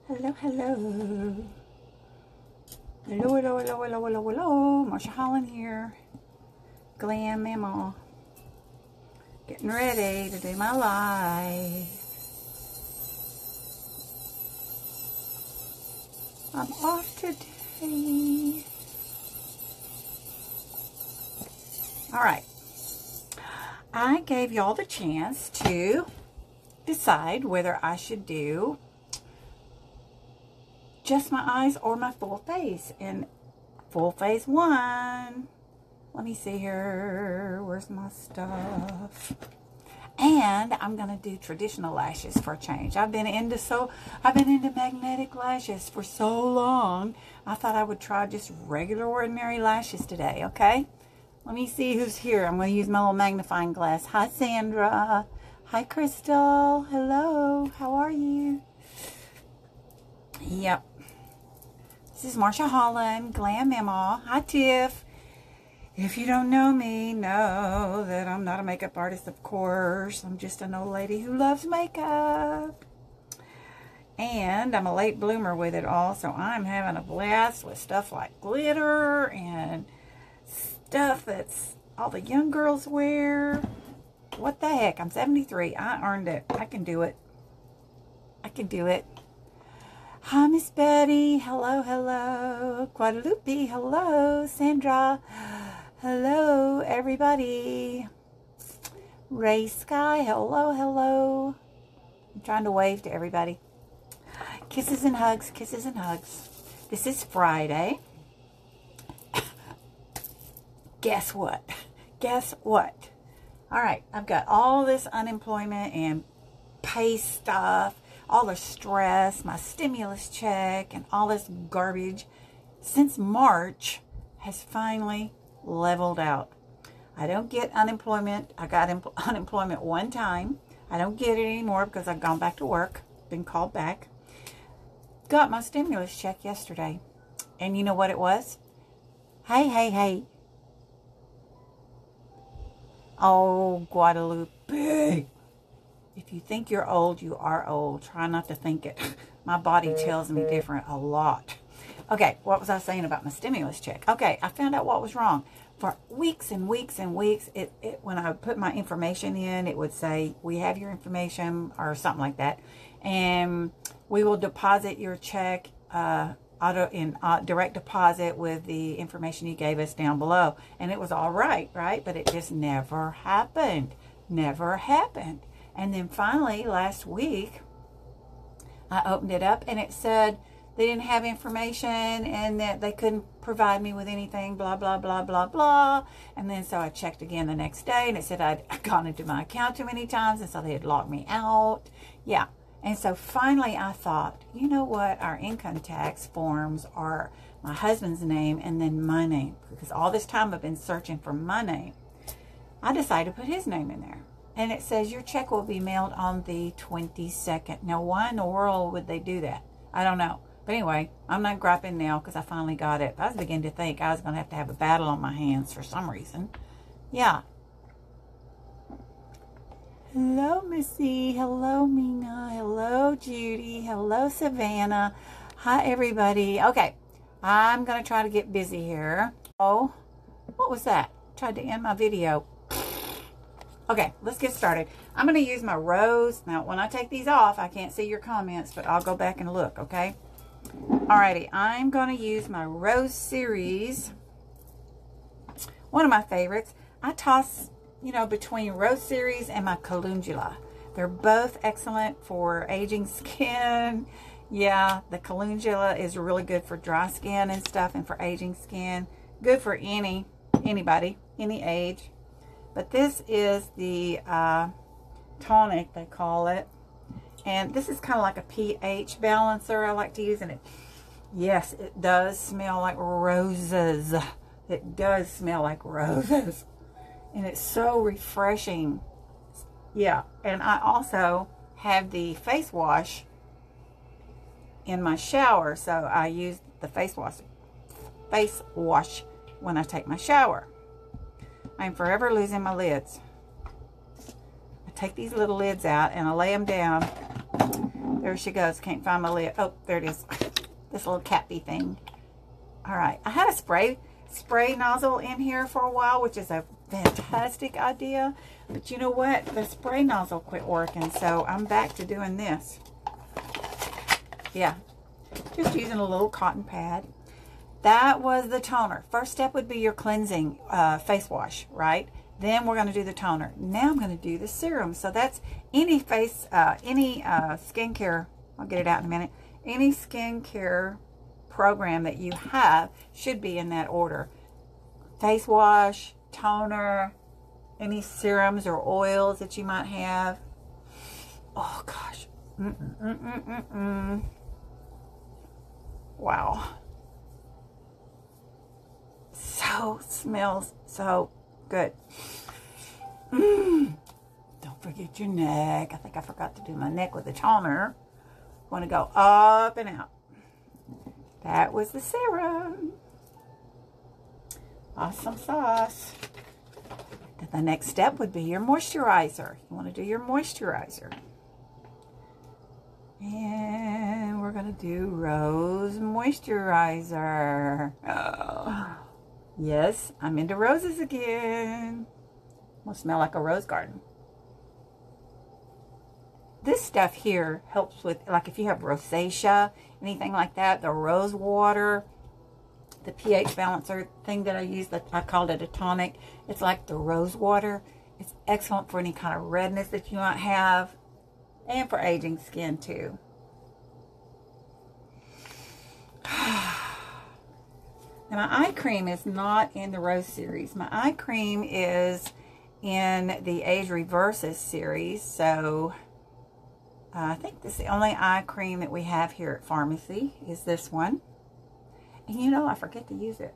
Hello, hello. Hello, hello, hello, hello, hello, hello. Marsha Holland here. Glam Mama. Getting ready to do my live. I'm off today. Alright. I gave y'all the chance to decide whether I should do just my eyes or my full face. And full face 1. Let me see here. Where's my stuff? And I'm gonna do traditional lashes for a change. I've been into magnetic lashes for so long. I thought I would try just regular ordinary lashes today, okay? Let me see who's here. I'm gonna use my little magnifying glass. Hi Sandra. Hi Crystal. Hello. How are you? Yep. This is Marsha Holland, Glam Mama. Hi, Tiff. If you don't know me, know that I'm not a makeup artist, of course. I'm just an old lady who loves makeup. And I'm a late bloomer with it all, so I'm having a blast with stuff like glitter and stuff that's all the young girls wear. What the heck? I'm 73. I earned it. I can do it. I can do it. Hi, Miss Betty. Hello, hello. Guadalupe. Hello, Sandra. Hello, everybody. Ray Sky. Hello, hello. I'm trying to wave to everybody. Kisses and hugs. Kisses and hugs. This is Friday. Guess what? Guess what? All right. I've got all this unemployment and pay stuff. All the stress, my stimulus check, and all this garbage since March has finally leveled out. I don't get unemployment. I got unemployment one time. I don't get it anymore because I've gone back to work, been called back. Got my stimulus check yesterday. And you know what it was? Hey, hey, hey. Oh, Guadalupe. If you think you're old, you are old. Try not to think it. My body tells me different a lot. Okay, what was I saying about my stimulus check? Okay, I found out what was wrong. For weeks and weeks and weeks, when I put my information in, it would say, we have your information or something like that. And we will deposit your check direct deposit with the information you gave us down below. And it was all right? But it just never happened. Never happened. And then finally, last week, I opened it up and it said they didn't have information and that they couldn't provide me with anything, blah, blah, blah, blah, blah. And then so I checked again the next day and it said I'd gone into my account too many times and so they had locked me out. Yeah. And so finally I thought, you know what? Our income tax forms are my husband's name and then my name. Because all this time I've been searching for my name. I decided to put his name in there. And it says your check will be mailed on the 22nd. Now, why in the world would they do that? I don't know. But anyway, I'm not griping now because I finally got it. I was beginning to think I was going to have a battle on my hands for some reason. Yeah. Hello, Missy. Hello, Mina. Hello, Judy. Hello, Savannah. Hi, everybody. Okay. I'm going to try to get busy here. Oh, what was that? Tried to end my video. Okay, let's get started. I'm going to use my rose. Now, when I take these off, I can't see your comments, but I'll go back and look, okay? Alrighty, I'm going to use my Rose Series. One of my favorites. I toss, between Rose Series and my Calendula. They're both excellent for aging skin. Yeah, the Calendula is really good for dry skin and stuff and for aging skin. Good for anybody, any age. But this is the tonic, they call it. And this is kind of like a pH balancer I like to use. And it, yes, it does smell like roses. It does smell like roses. And it's so refreshing. Yeah, and I also have the face wash in my shower. So I use the face wash when I take my shower. I'm forever losing my lids. I take these little lids out and I lay them down. There she goes. Can't find my lid. Oh, there it is. This little cappy thing. All right. I had a spray nozzle in here for a while, which is a fantastic idea. But you know what? The spray nozzle quit working, so I'm back to doing this. Yeah. Just using a little cotton pad. That was the toner. First step would be your cleansing face wash, right? Then we're going to do the toner. Now I'm going to do the serum. So that's any skincare, I'll get it out in a minute. Any skincare program that you have should be in that order. Face wash, toner, any serums or oils that you might have. Oh gosh. Wow. So smells so good. Don't forget your neck. I think I forgot to do my neck with the toner. Want to go up and out. That was the serum. Awesome sauce. Then the next step would be your moisturizer. You want to do your moisturizer. And we're going to do Rose Moisturizer. Oh. Yes, I'm into roses again. Will smell like a rose garden. This stuff here helps with, like if you have rosacea, anything like that, the rose water, the pH balancer thing that I use, that I called it a tonic. It's like the rose water. It's excellent for any kind of redness that you might have, and for aging skin too. Now my eye cream is not in the Rose series. My eye cream is in the Age Reverses series. So I think this is the only eye cream that we have here at Farmasi is this one. And you know, I forget to use it.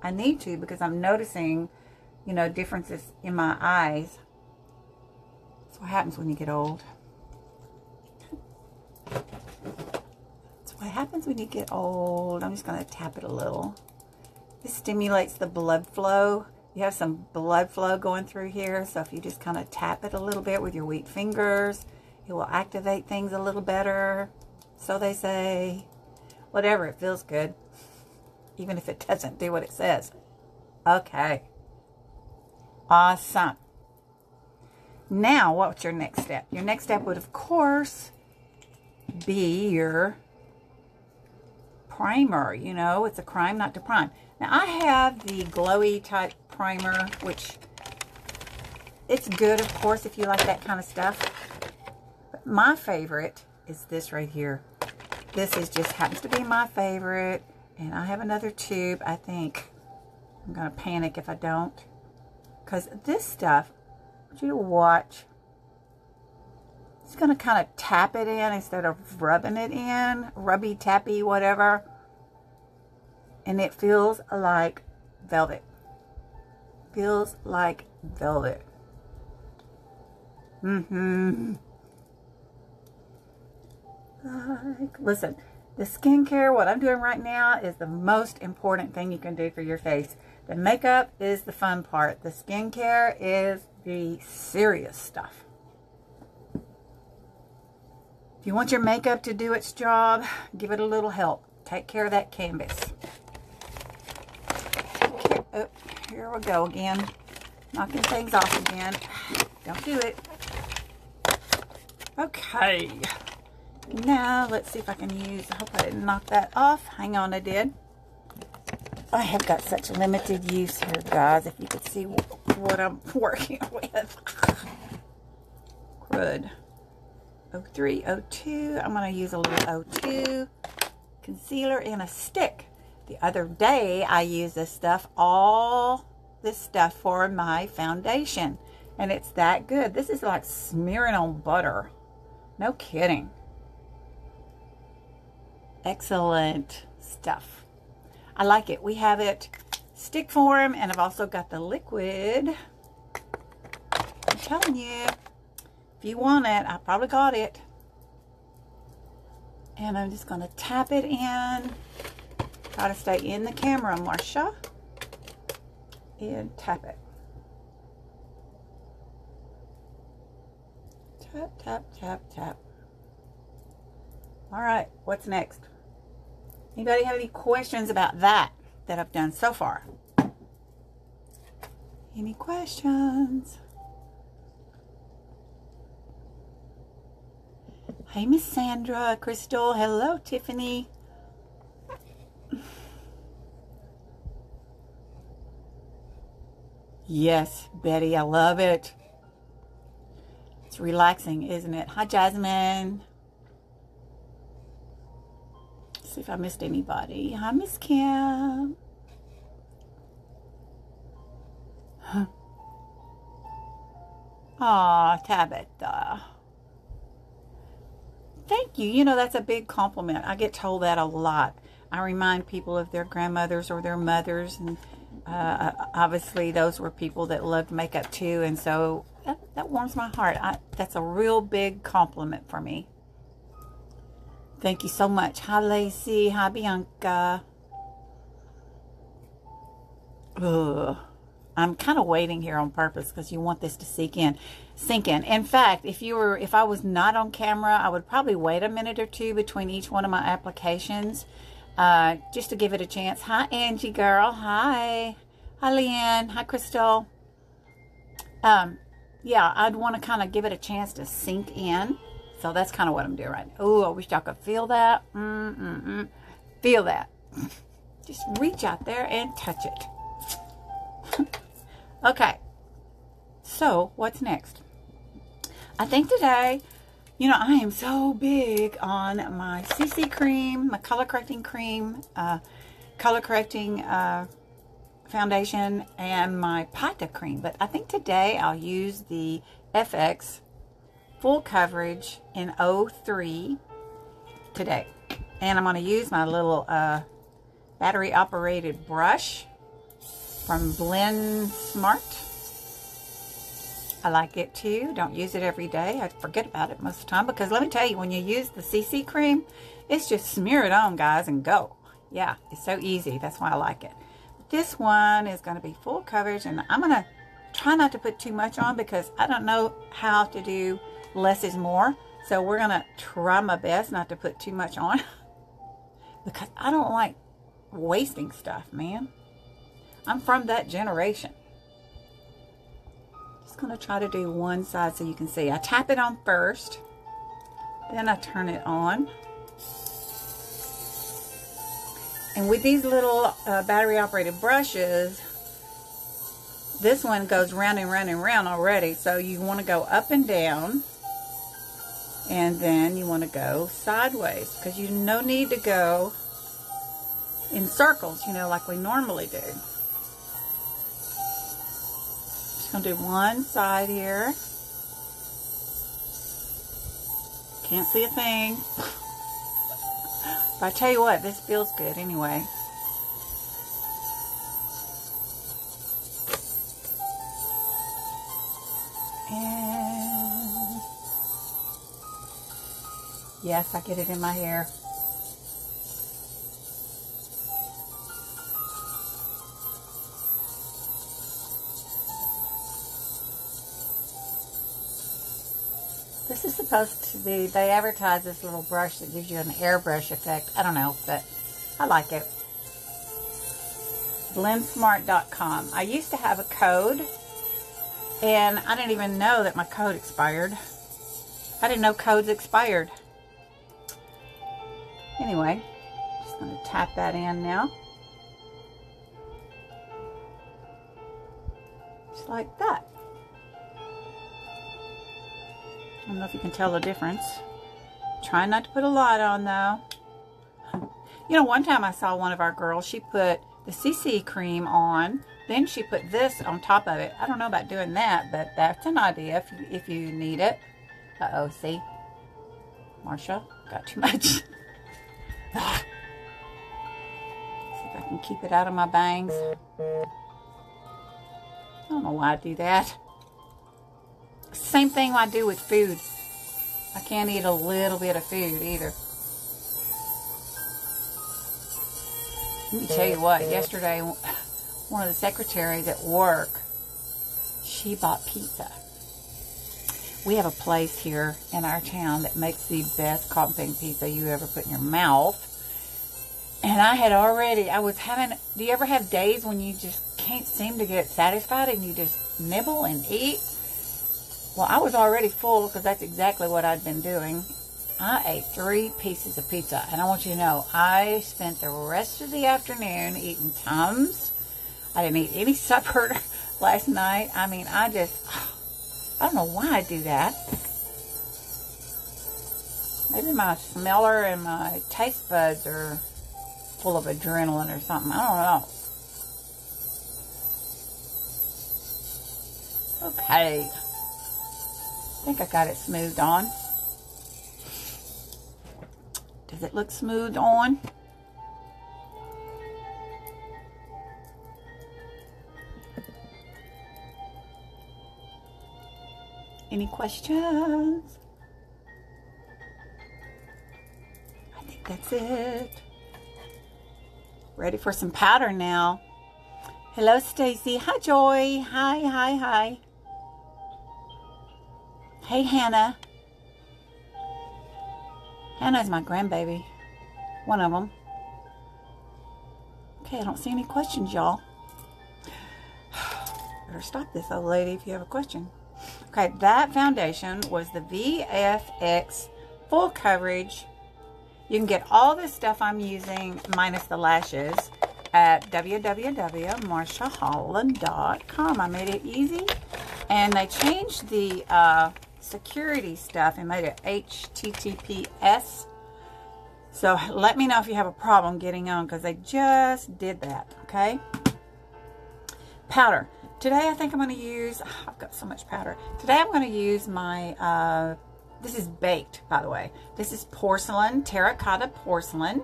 I need to, because I'm noticing, you know, differences in my eyes. That's what happens when you get old. What happens when you get old? I'm just going to tap it a little. This stimulates the blood flow. You have some blood flow going through here, so if you just kind of tap it a little bit with your weak fingers, it will activate things a little better. So they say. Whatever, it feels good. Even if it doesn't do what it says. Okay. Awesome. Now, what's your next step? Your next step would, of course, be your primer. You know, it's a crime not to prime. Now I have the glowy type primer, which it's good, of course, if you like that kind of stuff. But my favorite is this right here. This is just happens to be my favorite, and I have another tube. I think I'm gonna panic if I don't, because this stuff, I want you to watch. Just gonna kind of tap it in instead of rubbing it in, rubby, tappy, whatever. And it feels like velvet. Feels like velvet. Listen, the skincare, what I'm doing right now, is the most important thing you can do for your face. The makeup is the fun part. The skincare is the serious stuff. If you want your makeup to do its job, give it a little help. Take care of that canvas. Oh, here we go again. Knocking things off again. Don't do it. Okay. Now, let's see if I can use, I hope I didn't knock that off. Hang on, I did. I have got such limited use here, guys, if you could see what I'm working with. Crud. 03, 02. I'm going to use a little 02 concealer in a stick. The other day, I used all this stuff for my foundation. And it's that good. This is like smearing on butter. No kidding. Excellent stuff. I like it. We have it stick form, and I've also got the liquid. I'm telling you, if you want it, I probably got it. And I'm just going to tap it in. Try to stay in the camera, Marsha. And tap it. Tap, tap, tap, tap. All right, what's next? Anybody have any questions about that I've done so far? Any questions? Hey, Miss Sandra, Crystal. Hello, Tiffany. Yes, Betty, I love it. It's relaxing, isn't it? Hi, Jasmine. Let's see if I missed anybody. Hi, Miss Kim. Aw, Tabitha. Thank you. You know, that's a big compliment. I get told that a lot. I remind people of their grandmothers or their mothers, and obviously those were people that loved makeup too, and so that warms my heart. That's a real big compliment for me. Thank you so much. Hi, Lacey. Hi, Bianca. Ugh. I'm kind of waiting here on purpose because you want this to sink in. In fact, if I was not on camera, I would probably wait a minute or two between each one of my applications, just to give it a chance. Hi, Angie girl. Hi. Hi, Leanne. Hi, Crystal. Yeah, I'd want to kind of give it a chance to sink in. So that's kind of what I'm doing right now. Oh, I wish y'all could feel that. Feel that. Just reach out there and touch it. Okay, so what's next? I think today, you know, I am so big on my CC cream, my color correcting cream, color correcting foundation, and my Pata cream. But I think today I'll use the FX Full Coverage in 03 today. And I'm going to use my little battery operated brush from Blend Smart. I like it too. Don't use it every day. I forget about it most of the time, because let me tell you, when you use the CC cream, it's just smear it on, guys, and go. Yeah, it's so easy. That's why I like it. This one is going to be full coverage, and I'm going to try not to put too much on because I don't know how to do less is more. So we're going to try my best not to put too much on because I don't like wasting stuff, man. I'm from that generation. Just going to try to do one side so you can see. I tap it on first, then I turn it on. And with these little battery operated brushes, this one goes round and round and round already. So you want to go up and down, and then you want to go sideways, because you no need to go in circles, you know, like we normally do. Just going to do one side here. Can't see a thing. But I tell you what, this feels good anyway. And yes, I get it in my hair. This is supposed to be, they advertise this little brush that gives you an airbrush effect. I don't know, but I like it. Blendsmart.com. I used to have a code, and I didn't even know that my code expired. I didn't know codes expired. Anyway, just going to tap that in now. Just like that. I don't know if you can tell the difference. Try not to put a lot on though. You know, one time I saw one of our girls, she put the CC cream on, then she put this on top of it. I don't know about doing that, but that's an idea if you need it. Uh-oh, see? Marsha, got too much. See if I can keep it out of my bangs. I don't know why I do that. Same thing I do with food. I can't eat a little bit of food either. Let me tell you what, yesterday one of the secretaries at work, she bought pizza. We have a place here in our town that makes the best cotton picking pizza you ever put in your mouth. And I was having, do you ever have days when you just can't seem to get satisfied and you just nibble and eat? Well, I was already full because that's exactly what I'd been doing. I ate 3 pieces of pizza, and I want you to know, I spent the rest of the afternoon eating Tums. I didn't eat any supper last night. I mean, I don't know why I do that. Maybe my smeller and my taste buds are full of adrenaline or something. I don't know. Okay. I think I got it smoothed on. Does it look smooth on? Any questions? I think that's it. Ready for some powder now. Hello, Stacy. Hi, Joy. Hi, hi, hi. Hey, Hannah. Hannah's my grandbaby. One of them. Okay, I don't see any questions, y'all. Better stop this, old lady, if you have a question. Okay, that foundation was the VFX Full Coverage. You can get all this stuff I'm using minus the lashes at www.marshaholland.com. I made it easy, and they changed the security stuff and made it HTTPS. So let me know if you have a problem getting on, because they just did that. Okay, powder. Today I think I'm going to use, I've got so much powder. Today I'm going to use my, this is baked, by the way. This is porcelain, terracotta porcelain.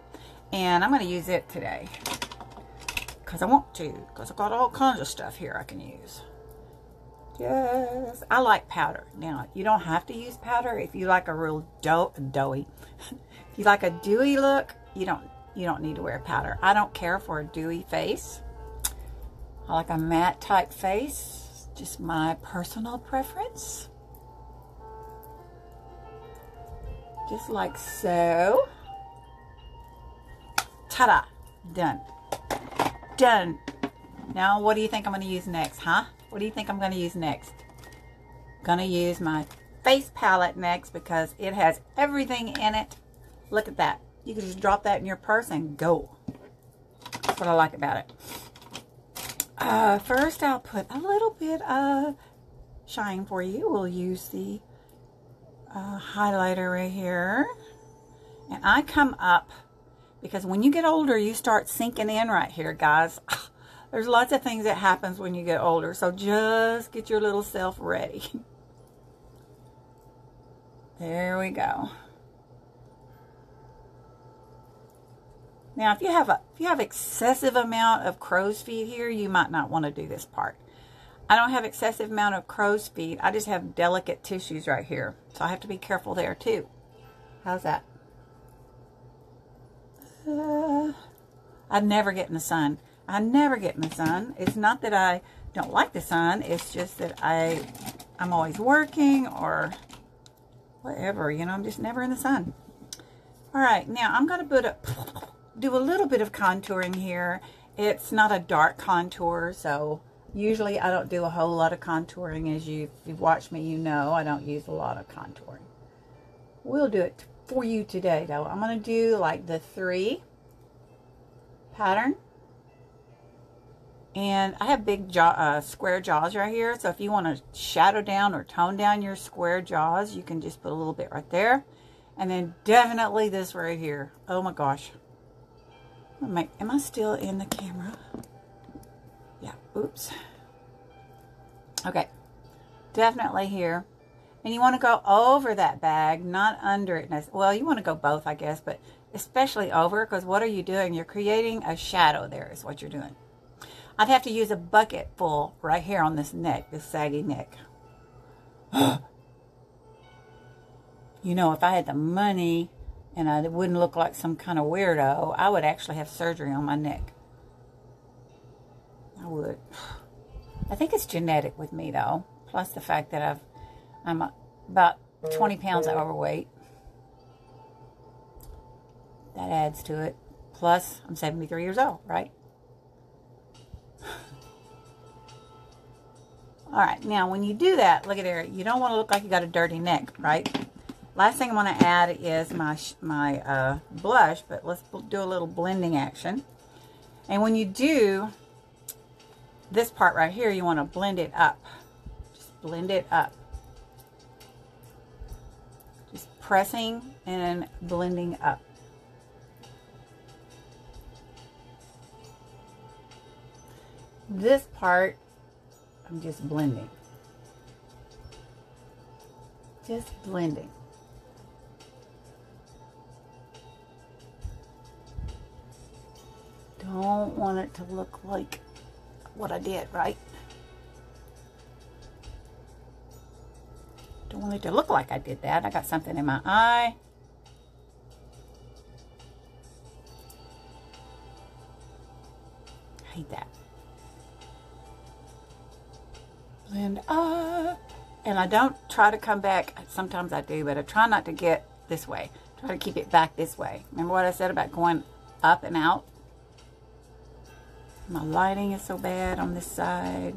And I'm going to use it today. Because I want to. Because I've got all kinds of stuff here I can use. Yes. I like powder. Now, you don't have to use powder if you like a real doughy. If you like a dewy look, you don't need to wear powder. I don't care for a dewy face. I like a matte type face, just my personal preference. Just like so. Ta-da! Done. Done. Now, what do you think I'm going to use next, huh? What do you think I'm going to use next? I'm going to use my face palette next because it has everything in it. Look at that. You can just drop that in your purse and go. That's what I like about it. First, I'll put a little bit of shine for you. We'll use the highlighter right here. And I come up because when you get older, you start sinking in right here, guys. There's lots of things that happens when you get older. So just get your little self ready. There we go. Now, if you have excessive amount of crow's feet here, you might not want to do this part. I don't have excessive amount of crow's feet. I just have delicate tissues right here. So I have to be careful there too. How's that? I never get in the sun. I never get in the sun. It's not that I don't like the sun. It's just that I'm always working or whatever. You know, I'm just never in the sun. All right, now I'm going to do a little bit of contouring here. It's not a dark contour, so usually I don't do a whole lot of contouring. As if you've watched me, you know I don't use a lot of contouring. We'll do it for you today, though. I'm going to do like the 3 pattern. And I have big square jaws right here, so if you want to shadow down or tone down your square jaws, you can just put a little bit right there. And then definitely this right here. Oh my gosh. Am I still in the camera? Yeah, oops. Okay, definitely here. And you want to go over that bag, not under it. Well, you want to go both, I guess, but especially over, because what are you doing? You're creating a shadow there is what you're doing. I'd have to use a bucket full right here on this neck, this saggy neck. You know, if I had the money and I wouldn't look like some kind of weirdo, I would actually have surgery on my neck. I would. I think it's genetic with me, though. Plus the fact that I'm about 20 pounds overweight. That adds to it. Plus, I'm 73 years old, right? All right, now when you do that, look at there. You don't want to look like you got a dirty neck, right? Last thing I want to add is my blush, but let's do a little blending action. And when you do this part right here, you want to blend it up. Just blend it up. Just pressing and blending up. This part, I'm just blending. Just blending. Don't want it to look like what I did, right? Don't want it to look like I did that. I got something in my eye. I hate that. Blend up. And I don't try to come back. Sometimes I do, but I try not to get this way. Try to keep it back this way. Remember what I said about going up and out? My lighting is so bad on this side.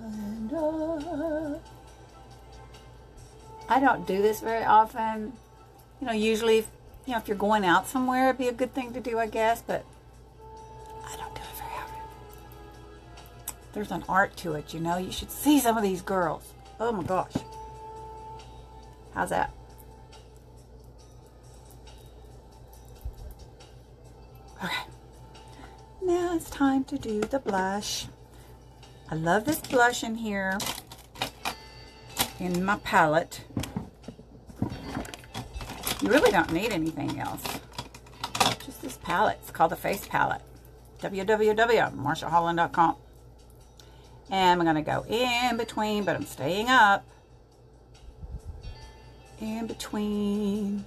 And I don't do this very often. You know, usually, if you're going out somewhere, it'd be a good thing to do, I guess, but I don't do it very often. There's an art to it, you know. You should see some of these girls. Oh my gosh. How's that? Okay. Now it's time to do the blush. I love this blush in here, in my palette. You really don't need anything else. Just this palette. It's called the Face Palette. www.marciaholland.com. And I'm going to go in between, but I'm staying up. In between.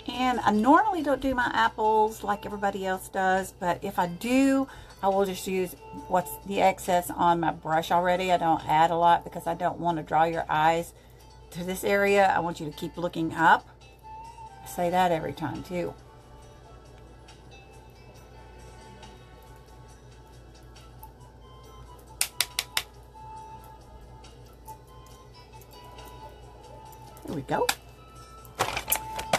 And I normally don't do my apples like everybody else does, but if I do, I will just use what's the excess on my brush already. I don't add a lot because I don't want to draw your eyes to this area. I want you to keep looking up. I say that every time too. Here we go.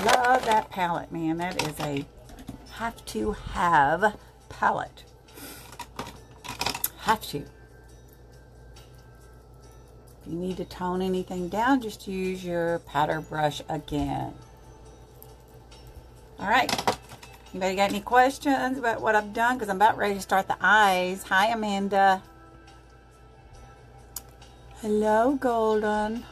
Love that palette, man. That is a have to have palette. Have to. If you need to tone anything down, just use your powder brush again. All right. Anybody got any questions about what I've done? Because I'm about ready to start the eyes. Hi, Amanda. Hello, Golden.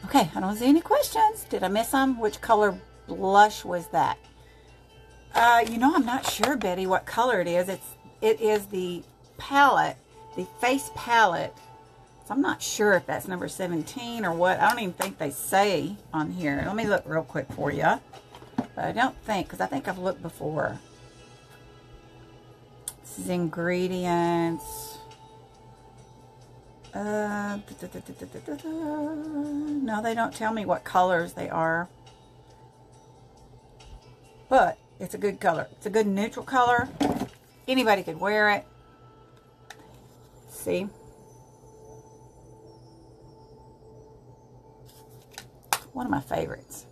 Okay, I don't see any questions. Did I miss them? Which color blush was that? You know, I'm not sure, Betty, what color it is. It is the palette, the face palette. So I'm not sure if that's number 17 or what. I don't even think they say on here. Let me look real quick for you. But I don't think, because I think I've looked before. This is ingredients. No, they don't tell me what colors they are. But it's a good color. It's a good neutral color. Anybody could wear it. See? One of my favorites.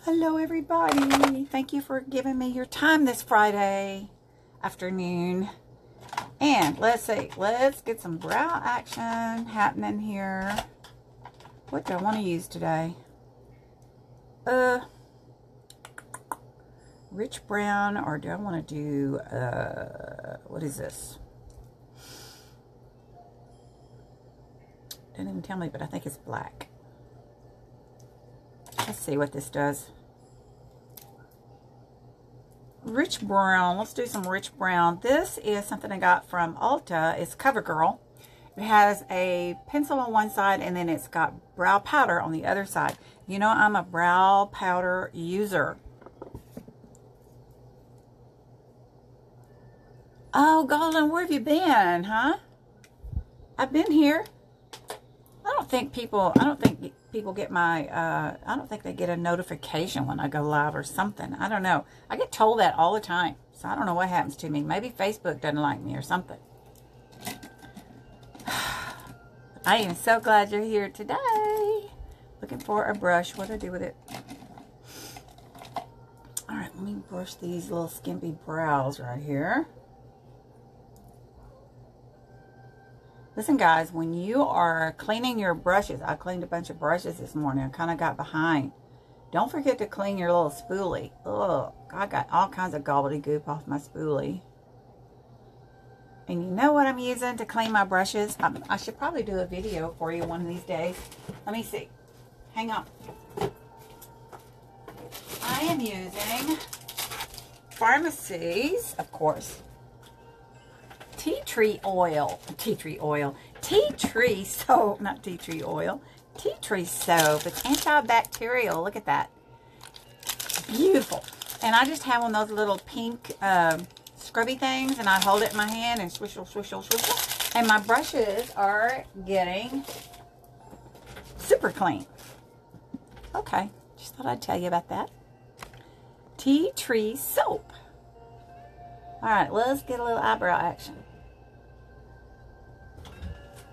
Hello, everybody. Thank you for giving me your time this Friday afternoon. And let's see, let's get some brow action happening here. What do I want to use today? Rich brown, or do I want to do, what is this? Didn't even tell me, but I think it's black. Let's see what this does. Rich brown. Let's do some rich brown. This is something I got from Ulta. It's CoverGirl. It has a pencil on one side, and then it's got brow powder on the other side. You know, I'm a brow powder user. Oh, Golden, where have you been, huh? I've been here. I don't think people get my, I don't think they get a notification when I go live or something. I don't know. I get told that all the time. So I don't know what happens to me. Maybe Facebook doesn't like me or something. I am so glad you're here today. Looking for a brush. What do I do with it? All right, let me brush these little skimpy brows right here. Listen, guys, when you are cleaning your brushes, I cleaned a bunch of brushes this morning. I kind of got behind. Don't forget to clean your little spoolie. Ugh, I got all kinds of gobbledygook off my spoolie. And you know what I'm using to clean my brushes? I should probably do a video for you one of these days. Let me see. Hang on. I am using Farmasi's, of course, tea tree soap, not tea tree oil, tea tree soap. It's antibacterial. Look at that. Beautiful. And I just have one of those little pink scrubby things, and I hold it in my hand and swishel, swishel, swishel. And my brushes are getting super clean. Okay. Just thought I'd tell you about that. Tea tree soap. All right, let's get a little eyebrow action.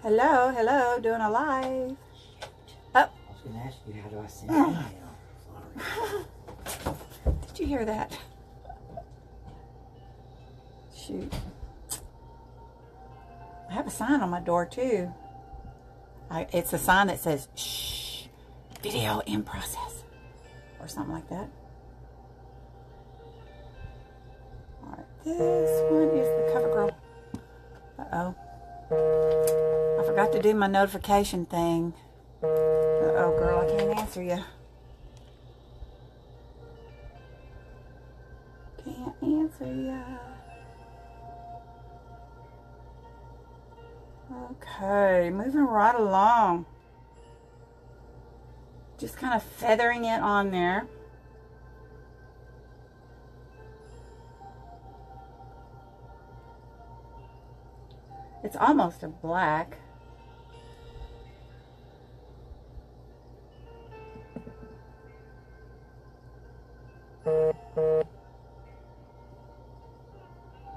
Hello, hello, doing a live. Oh. I was going to ask you, how do I send an email? Sorry. Did you hear that? Shoot. I have a sign on my door, too. It's a sign that says, shh, video in process. Or something like that. All right, this one is the CoverGirl. Uh-oh. I forgot to do my notification thing. Uh-oh, girl, I can't answer you. Can't answer you. Okay, moving right along. Just kind of feathering it on there. It's almost a black.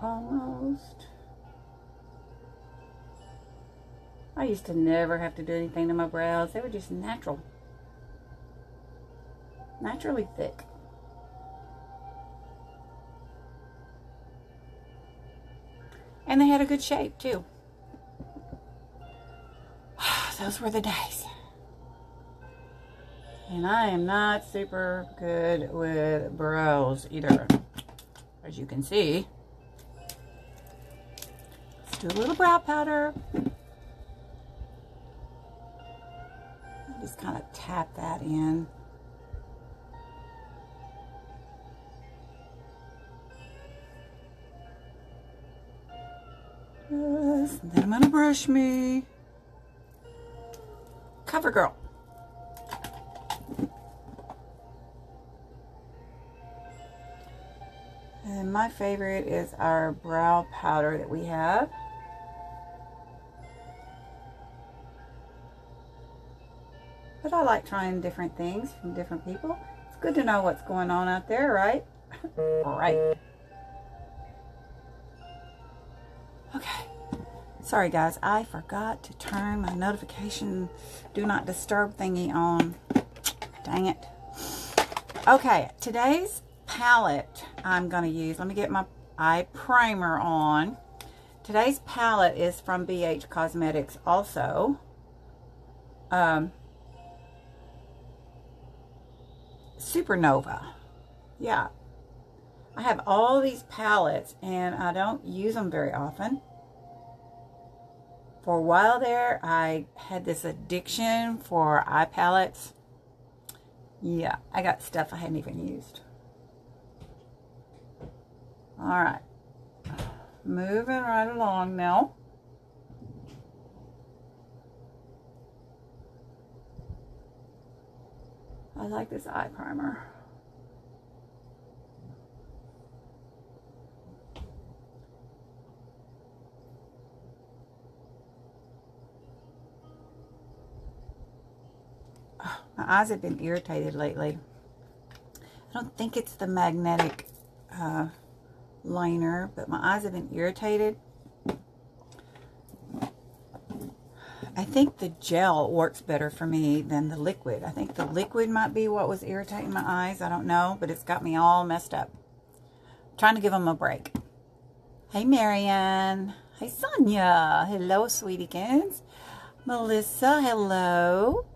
Almost. I used to never have to do anything to my brows. They were just natural. Naturally thick. And they had a good shape too. Those were the days. And I am not super good with brows either, as you can see. Let's do a little brow powder. Just kind of tap that in. Yes, and then I'm gonna brush me. CoverGirl. And my favorite is our brow powder that we have. But I like trying different things from different people. It's good to know what's going on out there, right? Right. Okay. Sorry, guys. I forgot to turn my notification do not disturb thingy on. Dang it. Okay. Today's palette I'm going to use. Let me get my eye primer on. Today's palette is from BH Cosmetics also. Supernova. Yeah. I have all these palettes and I don't use them very often. For a while there, I had this addiction for eye palettes. Yeah, I got stuff I hadn't even used. All right. Moving right along now. I like this eye primer. Oh, my eyes have been irritated lately. I don't think it's the magnetic liner, but my eyes have been irritated. I think the gel works better for me than the liquid. I think the liquid might be what was irritating my eyes. I don't know, but it's got me all messed up. I'm trying to give them a break. Hey, Marianne. Hey, Sonia. Hello, sweetiekins. Melissa, hello.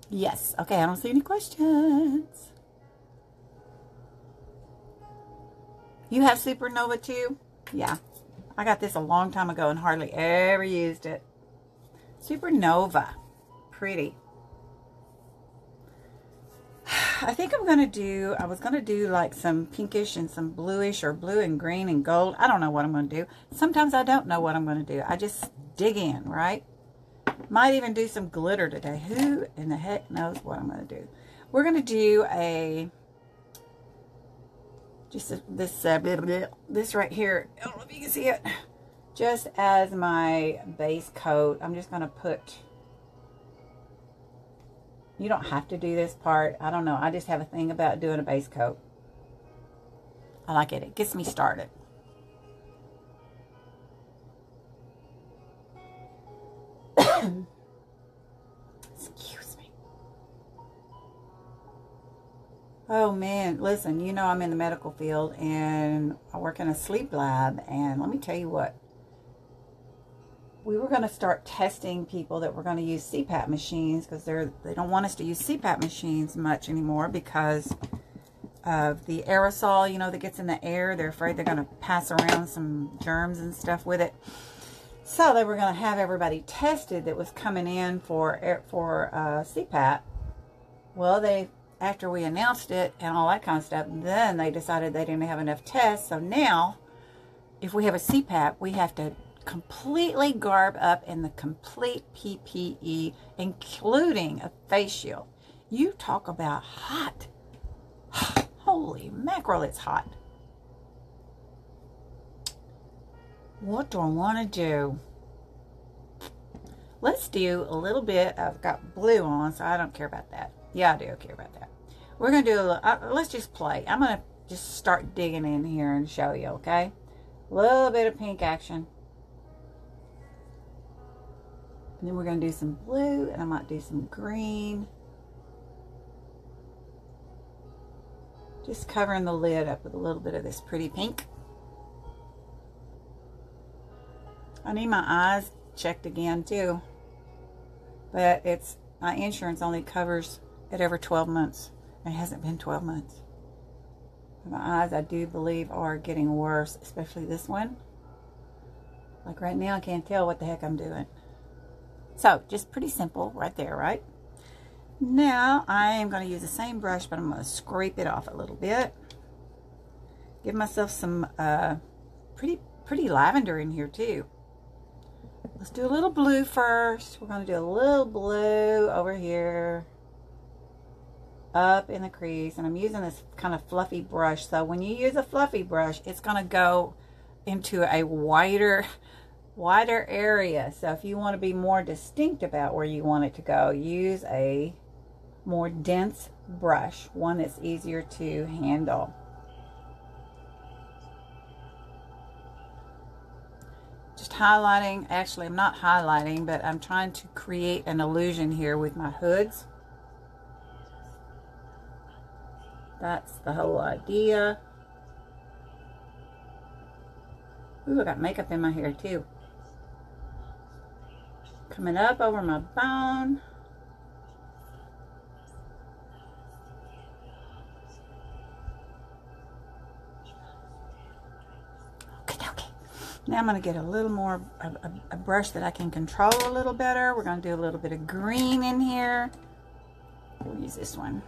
Yes. Okay, I don't see any questions. You have Supernova too? Yeah. I got this a long time ago and hardly ever used it. Supernova. Pretty. I think I'm going to do, I was going to do like some pinkish and some bluish or blue and green and gold. I don't know what I'm going to do. Sometimes I don't know what I'm going to do. I just dig in, right? Might even do some glitter today. Who in the heck knows what I'm going to do? We're going to do a, just this right here. I don't know if you can see it. Just as my base coat, I'm just going to put, you don't have to do this part. I don't know. I just have a thing about doing a base coat. I like it. It gets me started. Excuse me. Oh man, listen, you know I'm in the medical field and I work in a sleep lab, and let me tell you what. We were going to start testing people that were going to use CPAP machines, because they don't want us to use CPAP machines much anymore because of the aerosol, you know, that gets in the air. They're afraid they're going to pass around some germs and stuff with it. So they were going to have everybody tested that was coming in for CPAP. Well, after we announced it and all that kind of stuff, then they decided they didn't have enough tests. So now, if we have a CPAP, we have to completely garb up in the complete PPE, including a face shield. You talk about hot. Holy mackerel, it's hot. What do I want to do? Let's do a little bit. I've got blue on, so I don't care about that. Yeah, I do care about that. We're going to do a little, let's just play. I'm going to just start digging in here and show you, okay? A little bit of pink action. And then we're going to do some blue, and I might do some green. Just covering the lid up with a little bit of this pretty pink. I need my eyes checked again too. But my insurance only covers it every 12 months. It hasn't been 12 months. My eyes, I do believe, are getting worse, especially this one. Like right now, I can't tell what the heck I'm doing. So, just pretty simple right there, right? Now, I am going to use the same brush, but I'm going to scrape it off a little bit. Give myself some pretty lavender in here, too. Let's do a little blue first. We're going to do a little blue over here. Up in the crease. And I'm using this kind of fluffy brush. So, when you use a fluffy brush, it's going to go into a wider area. So if you want to be more distinct about where you want it to go, use a more dense brush, one that's easier to handle. Just highlighting. Actually, I'm not highlighting, but I'm trying to create an illusion here with my hoods. That's the whole idea. Ooh, I got makeup in my hair too. Coming up over my bone. Okay. Now I'm going to get a little more, a brush that I can control a little better. We're going to do a little bit of green in here. We'll use this one.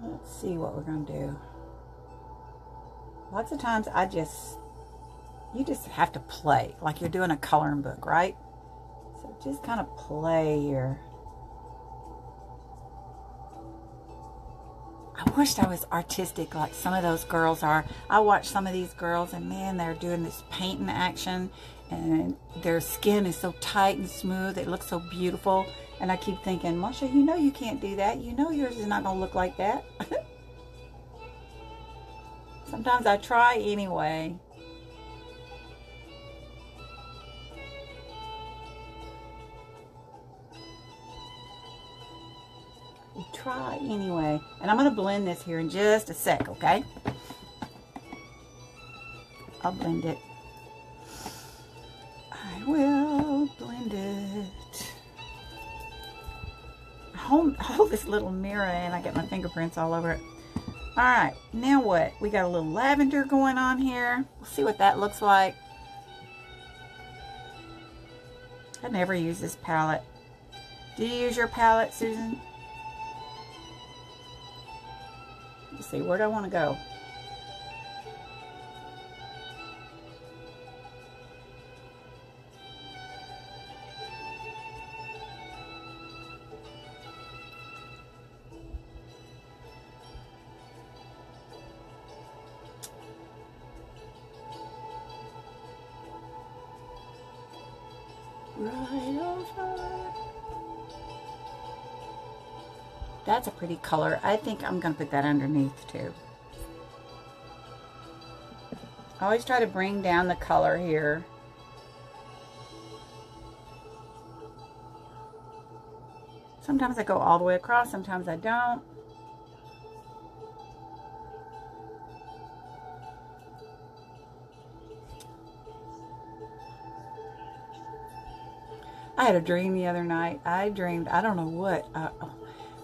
Let's see what we're going to do. Lots of times you just have to play like you're doing a coloring book, right? So just kind of play here. I wished I was artistic like some of those girls are. I watch some of these girls and man, they're doing this painting action and their skin is so tight and smooth. It looks so beautiful. And I keep thinking, Marsha, you know you can't do that. You know yours is not going to look like that. Sometimes I try anyway. Try anyway. And I'm going to blend this here in just a sec, okay? I'll blend it. I will blend it. Hold this little mirror and I get my fingerprints all over it. Alright, now what? We got a little lavender going on here. We'll see what that looks like. I never use this palette. Do you use your palette, Susan? Let's see, where do I want to go? Right over. That's a pretty color. I think I'm going to put that underneath too. I always try to bring down the color here. Sometimes I go all the way across, sometimes I don't. I had a dream the other night. I dreamed, I don't know what.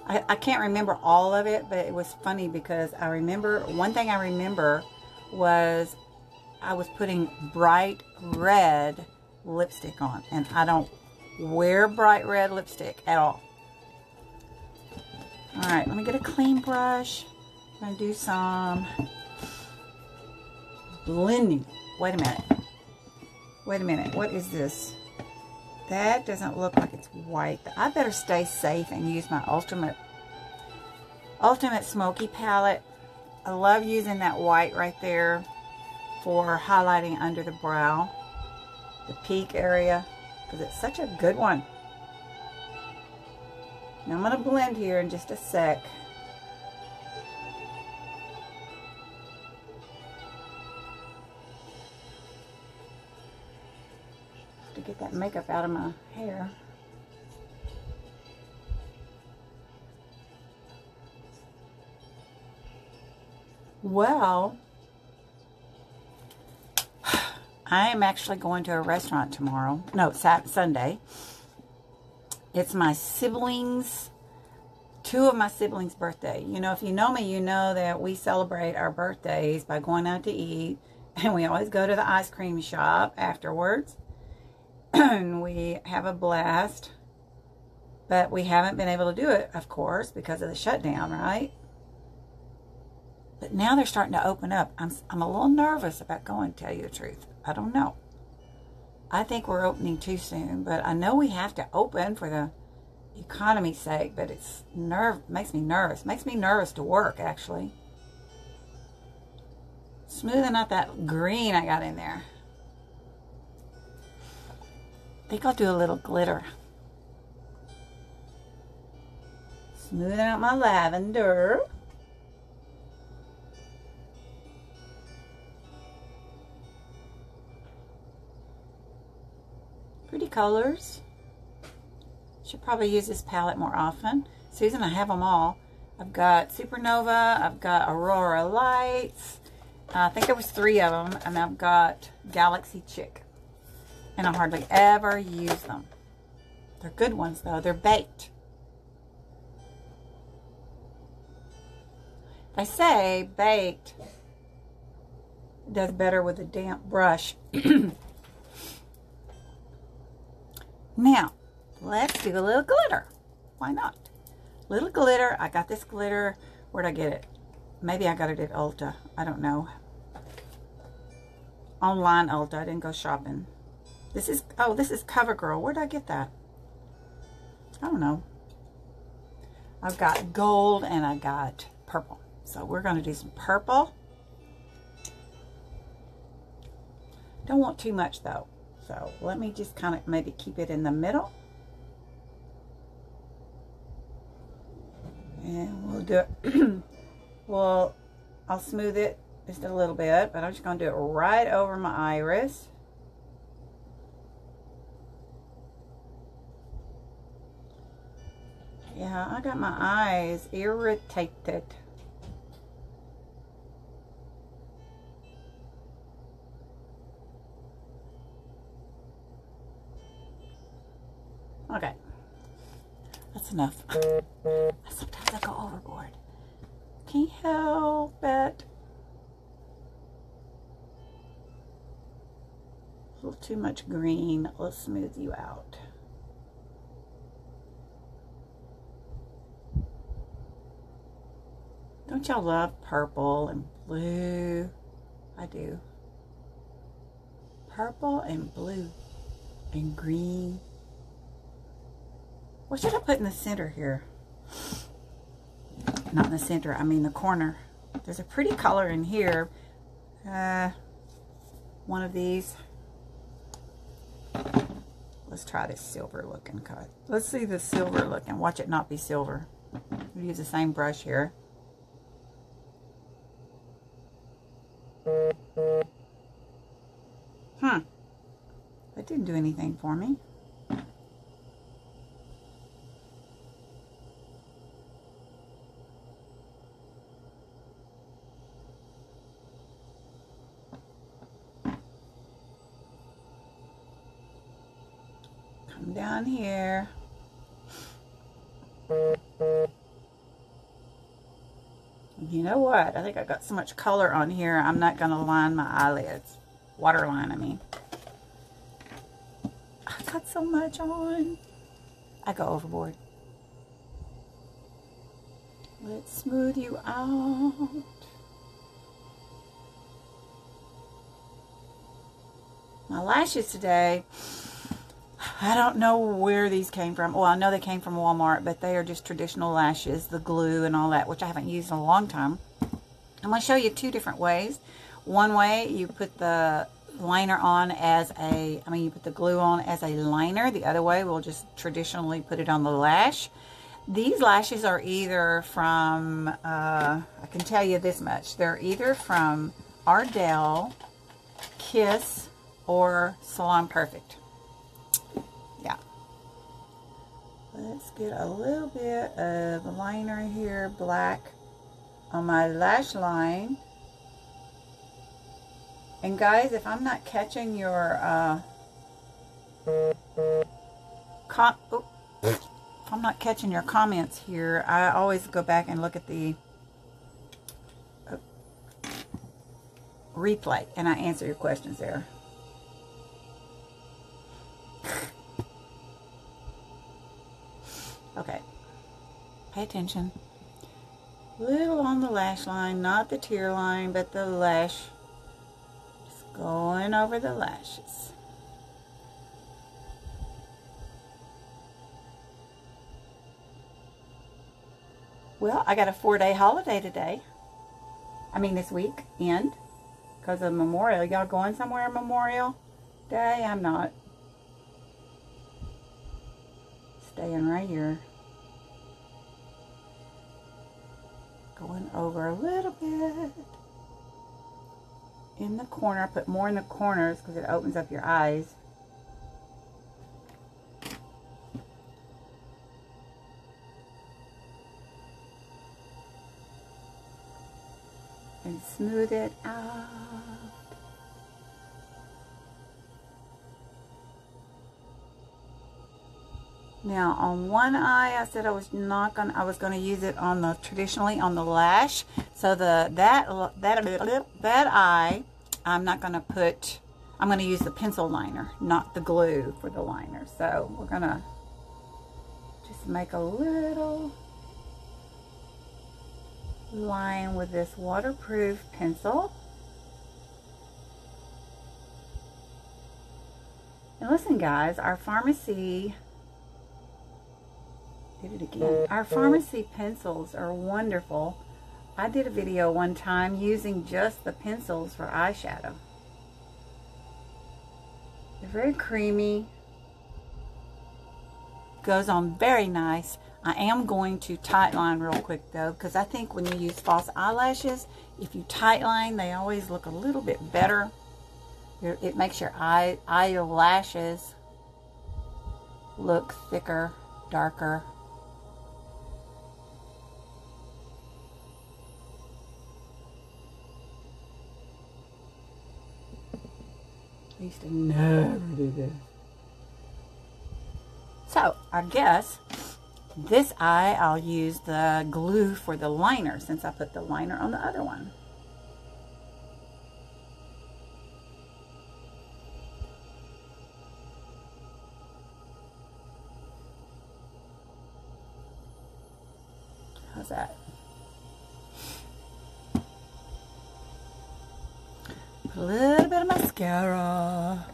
I can't remember all of it, but it was funny because I remember, one thing I remember was I was putting bright red lipstick on. And I don't wear bright red lipstick at all. Alright, let me get a clean brush. I'm going to do some blending. Wait a minute. Wait a minute. What is this? That doesn't look like it's white. I better stay safe and use my Ultimate Smoky palette. I love using that white right there for highlighting under the brow, the peak area, because it's such a good one. Now I'm going to blend here in just a sec. To get that makeup out of my hair. Well, I am actually going to a restaurant tomorrow. No, Sunday. It's my siblings, two of my siblings' birthday. You know, if you know me, you know that we celebrate our birthdays by going out to eat. And we always go to the ice cream shop afterwards. And we have a blast. But we haven't been able to do it, of course, because of the shutdown, right? But now they're starting to open up. I'm a little nervous about going, to tell you the truth. I don't know. I think we're opening too soon, but I know we have to open for the economy's sake, but it's makes me nervous. Makes me nervous to work, actually. Smoothing out that green I got in there. I think I'll do a little glitter. Smoothing out my lavender. Pretty colors. Should probably use this palette more often. Susan, I have them all. I've got Supernova, I've got Aurora Lights. I think there was 3 of them, and I've got Galaxy Chick. And I hardly ever use them. They're good ones though. They're baked. They say baked does better with a damp brush. Now, let's do a little glitter. Why not? Little glitter. I got this glitter. Where'd I get it? Maybe I got it at Ulta. I don't know. Online Ulta. I didn't go shopping. This is, oh, this is CoverGirl. Where'd I get that? I don't know. I've got gold and I got purple. So we're going to do some purple. Don't want too much though. So let me just kind of maybe keep it in the middle. And we'll do it. Well, I'll smooth it just a little bit, but I'm just going to do it right over my iris. Yeah, I got my eyes irritated. Okay, that's enough. Sometimes I go overboard. Can't help it. A little too much green. Let's smooth you out. Don't y'all love purple and blue? I do. Purple and blue and green. What should I put in the center here? Not in the center, I mean the corner. There's a pretty color in here. One of these. Let's try this silver looking cut. Let's see the silver looking. Watch it not be silver. We'll use the same brush here. That didn't do anything for me. Come down here. You know what? I think I got so much color on here, I'm not going to line my eyelids. Waterline, I mean. I got so much on. I go overboard. Let's smooth you out. My lashes today, I don't know where these came from. Well, I know they came from Walmart, but they are just traditional lashes, the glue and all that, which I haven't used in a long time. I'm going to show you two different ways. One way, you put the liner on as a, you put the glue on as a liner. The other way, we'll just traditionally put it on the lash. These lashes are either from, I can tell you this much, they're either from Ardell, Kiss, or Salon Perfect. Yeah. Let's get a little bit of liner here, black, on my lash line. And guys, if I'm not catching your if I'm not catching your comments here, I always go back and look at the replay and I answer your questions there. Okay, pay attention. Little on the lash line, not the tear line, but the lash. Just going over the lashes. Well, I got a 4-day holiday today. This weekend, because of Memorial. Y'all going somewhere Memorial Day? I'm not. Staying right here. Going over a little bit in the corner. I put more in the corners because it opens up your eyes. And smooth it out. Now on one eye, I said I was gonna use it on the traditionally on the lash. So that eye, I'm gonna use the pencil liner, not the glue for the liner. So we're gonna just make a little line with this waterproof pencil. And listen guys, our Farmasi, our Farmasi pencils are wonderful. I did a video one time using just the pencils for eyeshadow. They're very creamy. Goes on very nice. I am going to tightline real quick though, because I think when you use false eyelashes, if you tightline, they always look a little bit better. It makes your eyelashes look thicker, darker. I used to never do this. So I guess this eye I'll use the glue for the liner, since I put the liner on the other one. How's that? Put a little bit of mascara.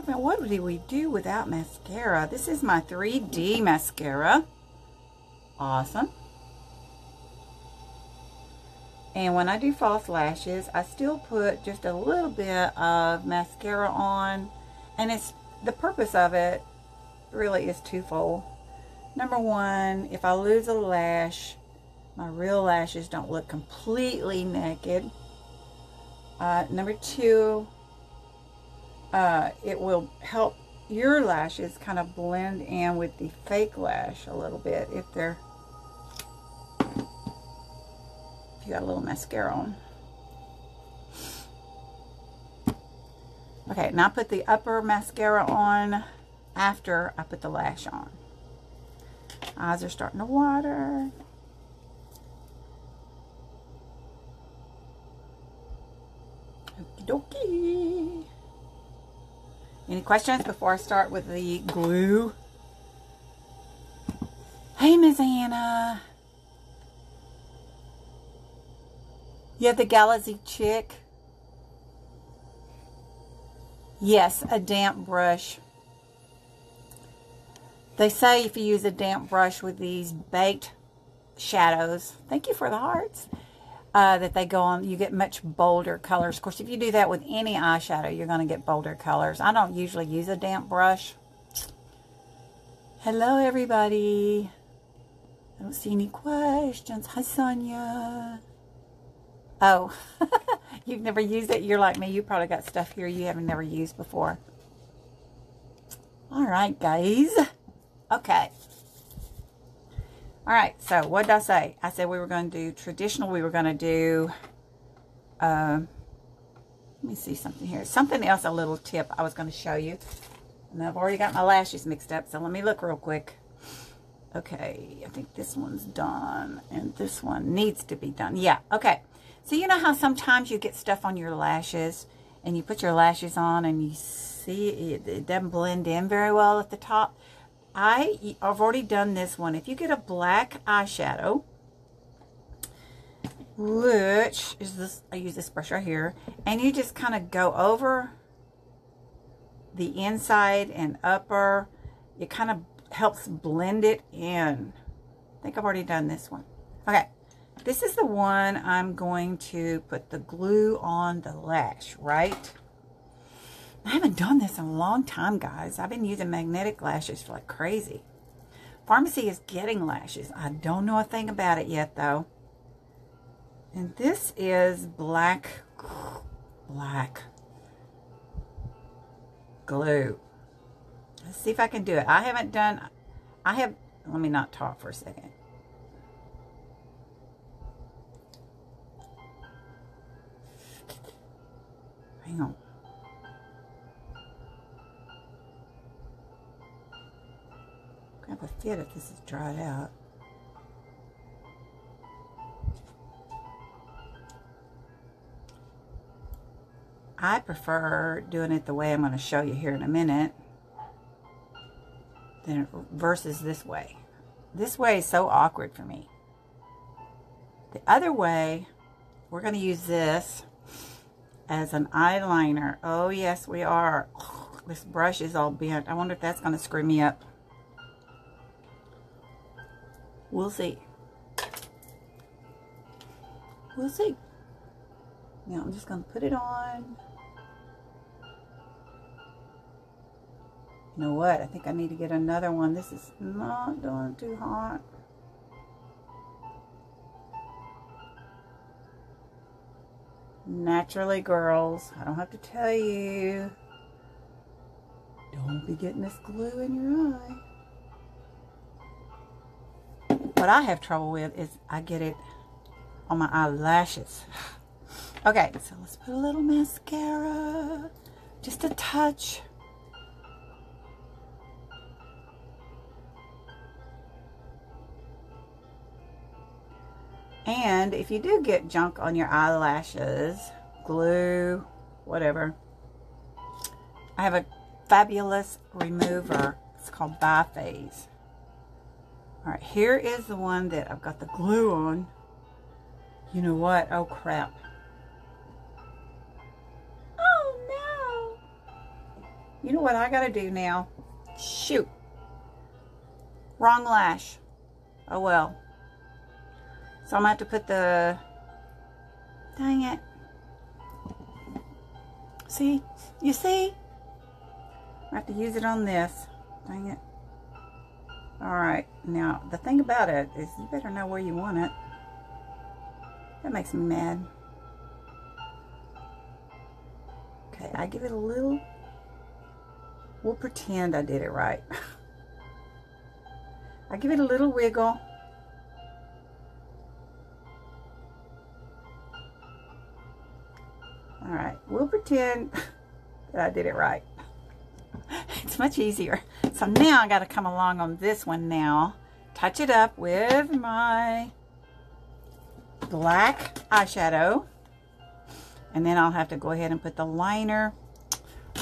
What do we do without mascara? This is my 3D mascara. Awesome. And when I do false lashes, I still put just a little bit of mascara on. And the purpose of it really is twofold. Number one, if I lose a lash, my real lashes don't look completely naked. Number two, it will help your lashes kind of blend in with the fake lash a little bit if you got a little mascara on. Okay, now I put the upper mascara on after I put the lash on. Eyes are starting to water. Okie dokie. Any questions before I start with the glue? Hey, Miss Anna. You have the Galaxy Chick? Yes, a damp brush. They say if you use a damp brush with these baked shadows, thank you for the hearts, that they go on, you get much bolder colors. Of course, if you do that with any eyeshadow, you're going to get bolder colors. I don't usually use a damp brush. Hello, everybody. I don't see any questions. Hi, Sonia. Oh, you've never used it? You're like me. You probably got stuff here you haven't never used before. All right, guys. Okay. All right, so what did I say? I said we were going to do traditional. We were going to do, let me see something here. Something else, a little tip I was going to show you. And I've already got my lashes mixed up, so let me look real quick. Okay, I think this one's done, and this one needs to be done. Yeah, okay. So you know how sometimes you get stuff on your lashes, and you put your lashes on, and you see it doesn't blend in very well at the top? I've already done this one. If you get a black eyeshadow, which is this, I use this brush right here, and you just kind of go over the inside and upper, it kind of helps blend it in. I think I've already done this one. Okay, this is the one I'm going to put the glue on the lash, right? I haven't done this in a long time, guys. I've been using magnetic lashes for like crazy. Farmasi is getting lashes. I don't know a thing about it yet, though. And this is black glue. Let's see if I can do it. Let me not talk for a second. Hang on. have a fit if this is dried out. I prefer doing it the way I'm going to show you here in a minute than versus this way. This way is so awkward for me. The other way, we're going to use this as an eyeliner. Oh yes, we are. This brush is all bent. I wonder if that's going to screw me up. We'll see. We'll see. Now I'm just going to put it on. You know what? I think I need to get another one. This is not doing too hot. Naturally, girls, I don't have to tell you. Don't be getting this glue in your eye. What I have trouble with is I get it on my eyelashes. Okay, so let's put a little mascara. Just a touch. And if you do get junk on your eyelashes, glue, whatever, I have a fabulous remover. It's called Biphase. Alright, here is the one that I've got the glue on. You know what? Oh crap. Oh no. You know what I gotta do now? Shoot. Wrong lash. Oh well. So I'm going to have to put the, dang it. See? You see? I have to use it on this. Dang it. Alright. Now, the thing about it is you better know where you want it. That makes me mad. Okay, I give it a little, we'll pretend I did it right. I give it a little wiggle. Alright, we'll pretend that I did it right. It's much easier. So now I got to come along on this one now. Touch it up with my black eyeshadow. And then I'll have to go ahead and put the liner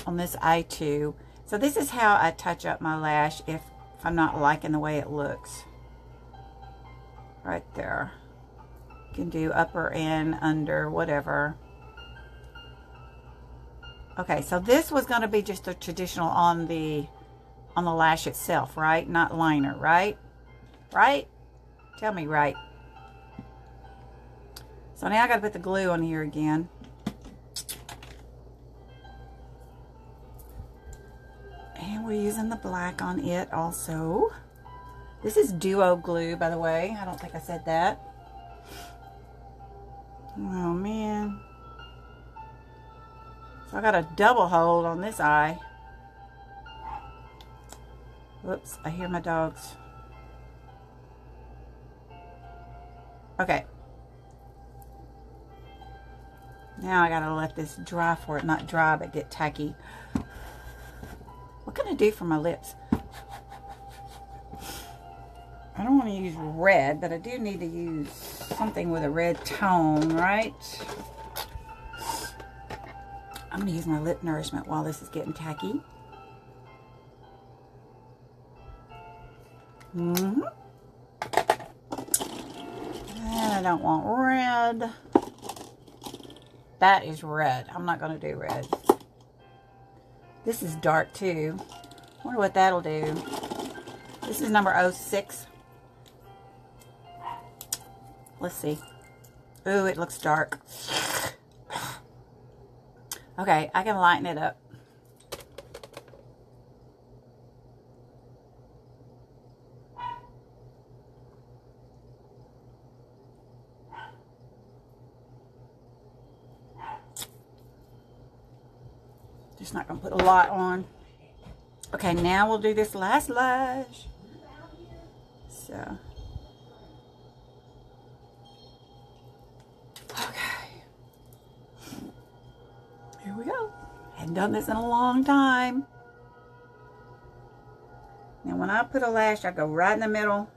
on this eye too. So this is how I touch up my lash if I'm not liking the way it looks. Right there. You can do upper and under, whatever. Okay, so this was going to be just a traditional on the lash itself, right? Not liner, right? Right? Tell me right. So now I got to put the glue on here again. And we're using the black on it also. This is duo glue, by the way. I don't think I said that. Oh, man. So I got a double hold on this eye. Whoops, I hear my dogs. Okay. Now I gotta let this dry for it. Not dry, but get tacky. What can I do for my lips? I don't want to use red, but I do need to use something with a red tone, right? I'm going to use my lip nourishment while this is getting tacky. And I don't want red. That is red. I'm not going to do red. This is dark too. I wonder what that'll do. This is number 06. Let's see. Ooh, it looks dark. Okay, I can lighten it up. Just not going to put a lot on. Okay, now we'll do this last lash. So. Okay. Here we go. Hadn't done this in a long time. Now when I put a lash, I go right in the middle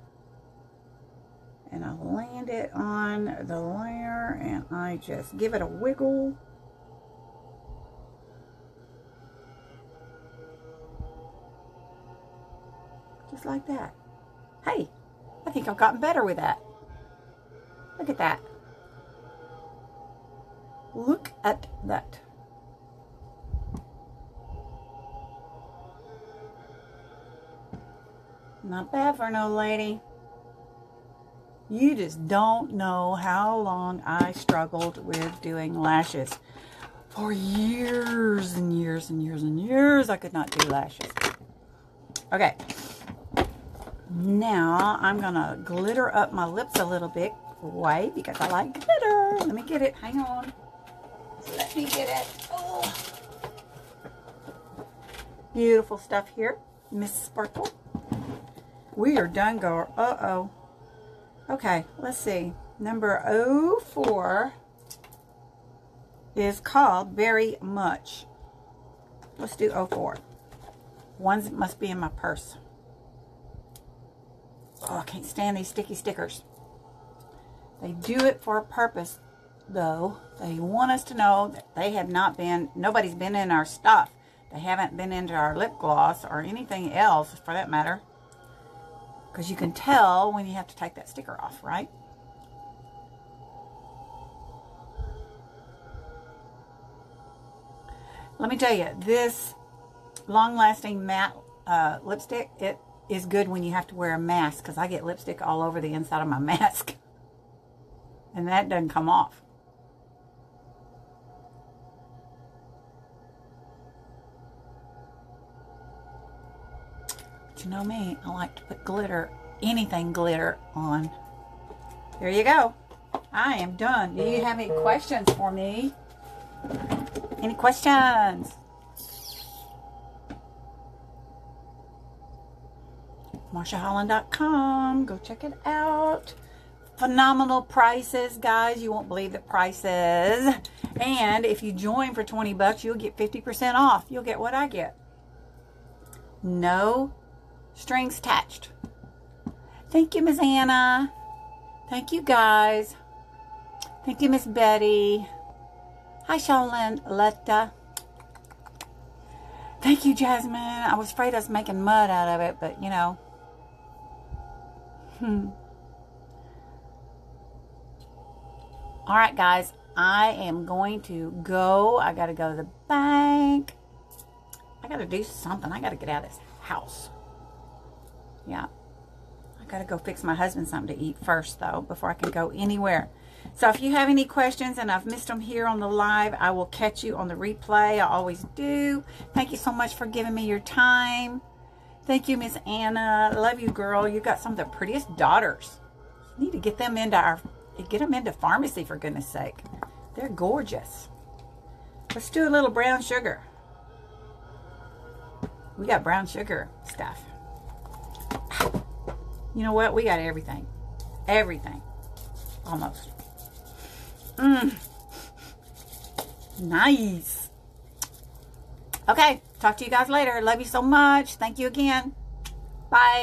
and I land it on the layer and I just give it a wiggle. Just like that. Hey, I think I've gotten better with that. Look at that. Look at that. Not bad for no lady. You just don't know how long I struggled with doing lashes. For years and years and years and years, I could not do lashes. Okay. Now, I'm going to glitter up my lips a little bit. Why? Because I like glitter. Let me get it. Hang on. Let me get it. Oh. Beautiful stuff here. Miss Sparkle. We are done, girl. Uh-oh. Okay, let's see. Number 04 is called Very Much. Let's do 04. Ones must be in my purse. Oh, I can't stand these sticky stickers. They do it for a purpose, though. They want us to know that they have not been, nobody's been in our stuff. They haven't been into our lip gloss or anything else, for that matter. Because you can tell when you have to take that sticker off, right? Let me tell you, this long-lasting matte lipstick, it is good when you have to wear a mask, because I get lipstick all over the inside of my mask. And that doesn't come off. But you know me, I like to put glitter, anything glitter on. There you go. I am done. Do you have any questions for me? Any questions? MarshaHolland.com. Go check it out. Phenomenal prices, guys. You won't believe the prices. And if you join for 20 bucks, you'll get 50% off. You'll get what I get. No strings attached. Thank you, Miss Anna. Thank you, guys. Thank you, Miss Betty. Hi, Charletta. Thank you, Jasmine. I was afraid I was making mud out of it, but you know. All right, guys. I am going to go. I got to go to the bank. I got to do something. I got to get out of this house. Yeah. I got to go fix my husband something to eat first, though, before I can go anywhere. So if you have any questions and I've missed them here on the live, I will catch you on the replay. I always do. Thank you so much for giving me your time. Thank you, Miss Anna. Love you, girl. You got some of the prettiest daughters. You need to get them into Farmasi, for goodness sake. They're gorgeous. Let's do a little brown sugar. We got brown sugar stuff. You know what? We got everything. Everything. Almost. Nice. Okay. Talk to you guys later. Love you so much. Thank you again. Bye.